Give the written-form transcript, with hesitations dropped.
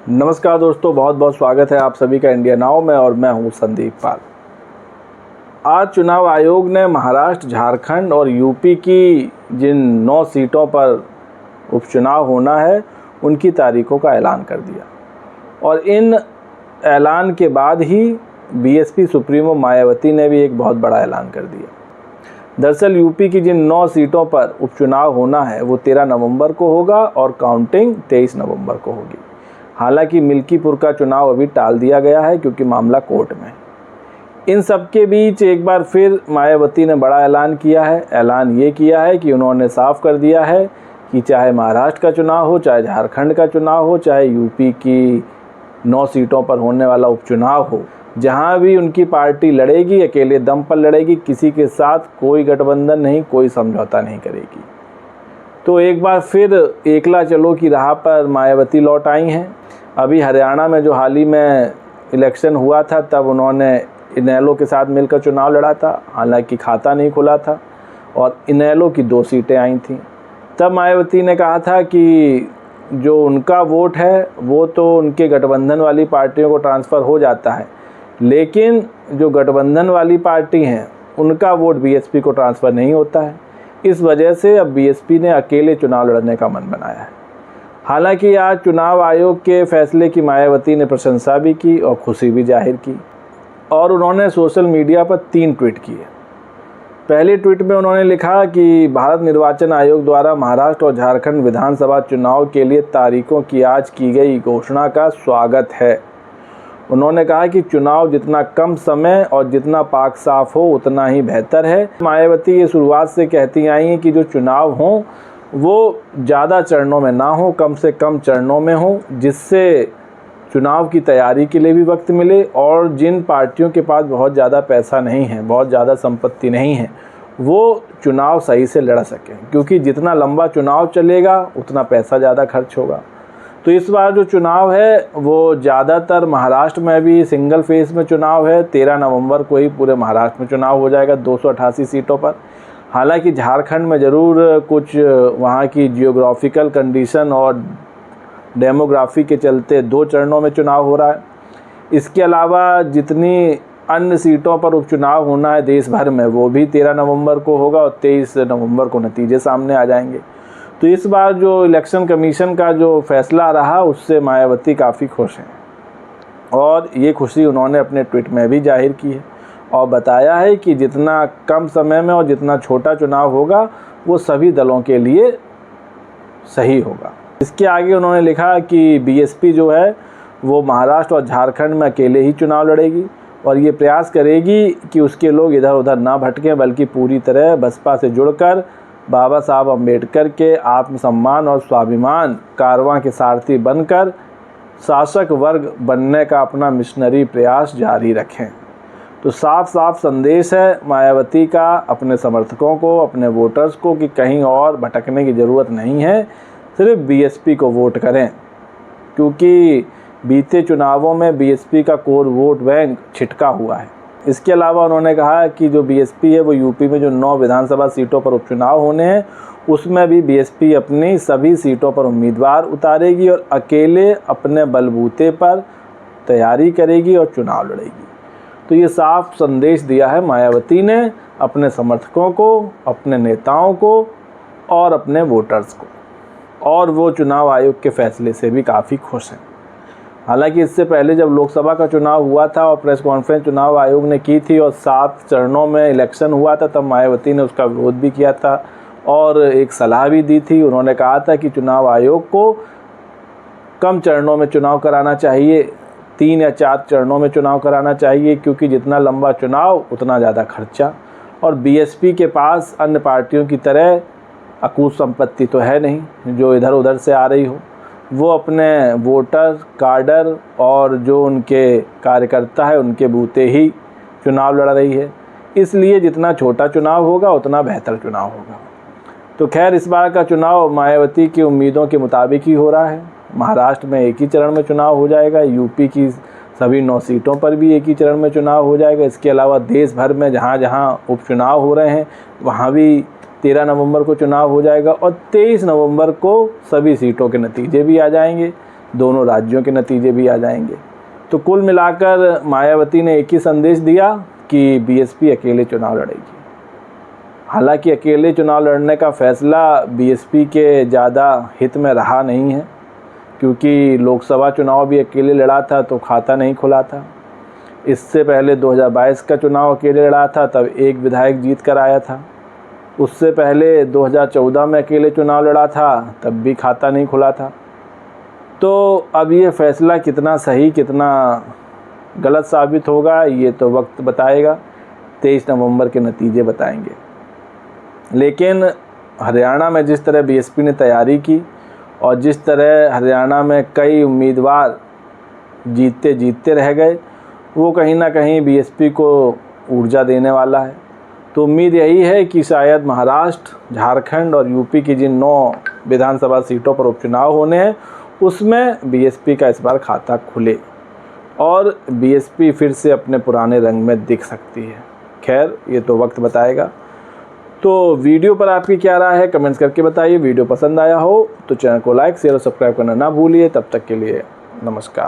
नमस्कार दोस्तों, बहुत बहुत स्वागत है आप सभी का इंडिया नाउ में और मैं हूं संदीप पाल। आज चुनाव आयोग ने महाराष्ट्र, झारखंड और यूपी की जिन 9 सीटों पर उपचुनाव होना है उनकी तारीखों का ऐलान कर दिया और इन ऐलान के बाद ही बीएसपी सुप्रीमो मायावती ने भी एक बहुत बड़ा ऐलान कर दिया। दरअसल यूपी की जिन 9 सीटों पर उपचुनाव होना है वो 13 नवंबर को होगा और काउंटिंग 23 नवंबर को होगी। हालांकि मिल्कीपुर का चुनाव अभी टाल दिया गया है क्योंकि मामला कोर्ट में। इन सब के बीच एक बार फिर मायावती ने बड़ा ऐलान किया है। ऐलान ये किया है कि उन्होंने साफ कर दिया है कि चाहे महाराष्ट्र का चुनाव हो, चाहे झारखंड का चुनाव हो, चाहे यूपी की 9 सीटों पर होने वाला उपचुनाव हो, जहां भी उनकी पार्टी लड़ेगी अकेले दम पर लड़ेगी, किसी के साथ कोई गठबंधन नहीं, कोई समझौता नहीं करेगी। तो एक बार फिर एकला चलो की राह पर मायावती लौट आई हैं। अभी हरियाणा में जो हाल ही में इलेक्शन हुआ था तब उन्होंने इनेलो के साथ मिलकर चुनाव लड़ा था, हालांकि खाता नहीं खुला था और इनेलो की 2 सीटें आई थीं। तब मायावती ने कहा था कि जो उनका वोट है वो तो उनके गठबंधन वाली पार्टियों को ट्रांसफ़र हो जाता है, लेकिन जो गठबंधन वाली पार्टी हैं उनका वोट बीएसपी को ट्रांसफ़र नहीं होता है। इस वजह से अब बीएसपी ने अकेले चुनाव लड़ने का मन बनाया है। हालांकि आज चुनाव आयोग के फैसले की मायावती ने प्रशंसा भी की और खुशी भी जाहिर की और उन्होंने सोशल मीडिया पर 3 ट्वीट किए। पहले ट्वीट में उन्होंने लिखा कि भारत निर्वाचन आयोग द्वारा महाराष्ट्र और झारखंड विधानसभा चुनाव के लिए तारीखों की आज की गई घोषणा का स्वागत है। उन्होंने कहा कि चुनाव जितना कम समय और जितना पाक साफ हो उतना ही बेहतर है। मायावती ये शुरुआत से कहती आई हैं कि जो चुनाव हों वो ज़्यादा चरणों में ना हो, कम से कम चरणों में हो, जिससे चुनाव की तैयारी के लिए भी वक्त मिले और जिन पार्टियों के पास बहुत ज़्यादा पैसा नहीं है, बहुत ज़्यादा संपत्ति नहीं है, वो चुनाव सही से लड़ सकें, क्योंकि जितना लंबा चुनाव चलेगा उतना पैसा ज़्यादा खर्च होगा। तो इस बार जो चुनाव है वो ज़्यादातर महाराष्ट्र में भी सिंगल फेज में चुनाव है। 13 नवंबर को ही पूरे महाराष्ट्र में चुनाव हो जाएगा 288 सीटों पर। हालांकि झारखंड में ज़रूर कुछ वहाँ की जियोग्राफिकल कंडीशन और डेमोग्राफी के चलते 2 चरणों में चुनाव हो रहा है। इसके अलावा जितनी अन्य सीटों पर उपचुनाव होना है देश भर में वो भी 13 नवंबर को होगा और 23 नवंबर को नतीजे सामने आ जाएंगे। तो इस बार जो इलेक्शन कमीशन का जो फैसला रहा उससे मायावती काफ़ी खुश हैं और ये खुशी उन्होंने अपने ट्वीट में भी जाहिर की है और बताया है कि जितना कम समय में और जितना छोटा चुनाव होगा वो सभी दलों के लिए सही होगा। इसके आगे उन्होंने लिखा कि बीएसपी जो है वो महाराष्ट्र और झारखंड में अकेले ही चुनाव लड़ेगी और ये प्रयास करेगी कि उसके लोग इधर उधर ना भटकें, बल्कि पूरी तरह बसपा से जुड़कर बाबा साहब अम्बेडकर के आत्मसम्मान और स्वाभिमान कारवां के सारथी बनकर शासक वर्ग बनने का अपना मिशनरी प्रयास जारी रखें। तो साफ साफ संदेश है मायावती का अपने समर्थकों को, अपने वोटर्स को, कि कहीं और भटकने की ज़रूरत नहीं है, सिर्फ बीएसपी को वोट करें, क्योंकि बीते चुनावों में बीएसपी का कोर वोट बैंक छिटका हुआ है। इसके अलावा उन्होंने कहा कि जो बीएसपी है वो यूपी में जो 9 विधानसभा सीटों पर उपचुनाव होने हैं उसमें भी बीएसपी अपनी सभी सीटों पर उम्मीदवार उतारेगी और अकेले अपने बलबूते पर तैयारी करेगी और चुनाव लड़ेगी। तो ये साफ संदेश दिया है मायावती ने अपने समर्थकों को, अपने नेताओं को और अपने वोटर्स को, और वो चुनाव आयोग के फैसले से भी काफ़ी खुश हैं। हालांकि इससे पहले जब लोकसभा का चुनाव हुआ था और प्रेस कॉन्फ्रेंस चुनाव आयोग ने की थी और 7 चरणों में इलेक्शन हुआ था, तब मायावती ने उसका विरोध भी किया था और एक सलाह भी दी थी। उन्होंने कहा था कि चुनाव आयोग को कम चरणों में चुनाव कराना चाहिए, 3 या 4 चरणों में चुनाव कराना चाहिए, क्योंकि जितना लंबा चुनाव उतना ज़्यादा खर्चा, और बीएसपी के पास अन्य पार्टियों की तरह अकूत संपत्ति तो है नहीं जो इधर उधर से आ रही हो। वो अपने वोटर कार्डर और जो उनके कार्यकर्ता है उनके बूते ही चुनाव लड़ रही है, इसलिए जितना छोटा चुनाव होगा उतना बेहतर चुनाव होगा। तो खैर इस बार का चुनाव मायावती की उम्मीदों के मुताबिक ही हो रहा है। महाराष्ट्र में एक ही चरण में चुनाव हो जाएगा, यूपी की सभी 9 सीटों पर भी एक ही चरण में चुनाव हो जाएगा। इसके अलावा देश भर में जहाँ जहाँ उपचुनाव हो रहे हैं वहाँ भी 13 नवंबर को चुनाव हो जाएगा और 23 नवंबर को सभी सीटों के नतीजे भी आ जाएंगे। दोनों राज्यों के नतीजे भी आ जाएंगे। तो कुल मिलाकर मायावती ने एक ही संदेश दिया कि बीएसपी अकेले चुनाव लड़ेगी। हालांकि अकेले चुनाव लड़ने का फैसला बीएसपी के ज़्यादा हित में रहा नहीं है, क्योंकि लोकसभा चुनाव भी अकेले लड़ा था तो खाता नहीं खुला था। इससे पहले 2022 का चुनाव अकेले लड़ा था, तब एक विधायक जीत कर आया था। उससे पहले 2014 में अकेले चुनाव लड़ा था, तब भी खाता नहीं खुला था। तो अब ये फैसला कितना सही कितना गलत साबित होगा ये तो वक्त बताएगा, 23 नवंबर के नतीजे बताएंगे। लेकिन हरियाणा में जिस तरह बीएसपी ने तैयारी की और जिस तरह हरियाणा में कई उम्मीदवार जीतते जीतते रह गए, वो कहीं ना कहीं बीएसपी को ऊर्जा देने वाला है। तो उम्मीद यही है कि शायद महाराष्ट्र, झारखंड और यूपी की जिन 9 विधानसभा सीटों पर उपचुनाव होने हैं उसमें बीएसपी का इस बार खाता खुले और बीएसपी फिर से अपने पुराने रंग में दिख सकती है। खैर, ये तो वक्त बताएगा। तो वीडियो पर आपकी क्या राय है कमेंट्स करके बताइए। वीडियो पसंद आया हो तो चैनल को लाइक, शेयर और सब्सक्राइब करना ना भूलिए। तब तक के लिए नमस्कार।